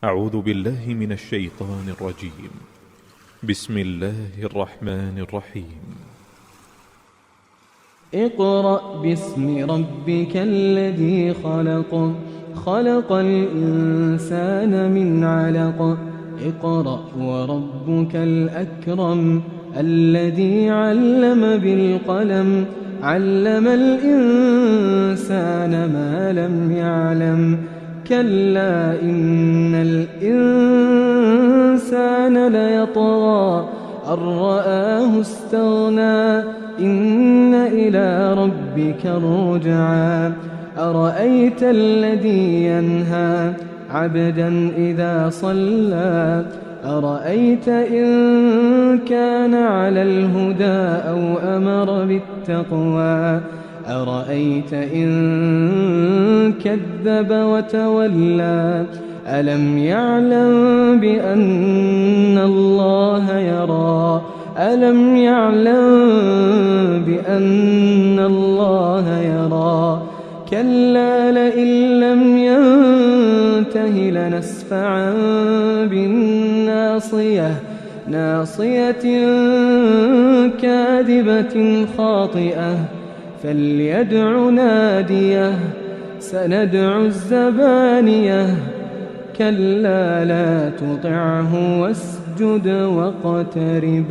أعوذ بالله من الشيطان الرجيم. بسم الله الرحمن الرحيم. اقرأ باسم ربك الذي خلق، خلق الإنسان من علق. اقرأ وربك الأكرم الذي علم بالقلم، علم الإنسان ما لم يعلم. كلا إن الإنسان ليطغى أن رآه استغنى، إن إلى ربك الرجعى. أرأيت الذي ينهى عبدا إذا صلى، أرأيت إن كان على الهدى أو أمر بالتقوى، أرأيت إن كذب وتولى. ألم يعلم بأن الله يرى، ألم يعلم بأن الله يرى. كلا لئن لم ينته لنسفعا بالناصية، ناصية كاذبة خاطئة. فليدع ناديه، سندع الزبانية. كلا لا تطعه واسجد واقترب.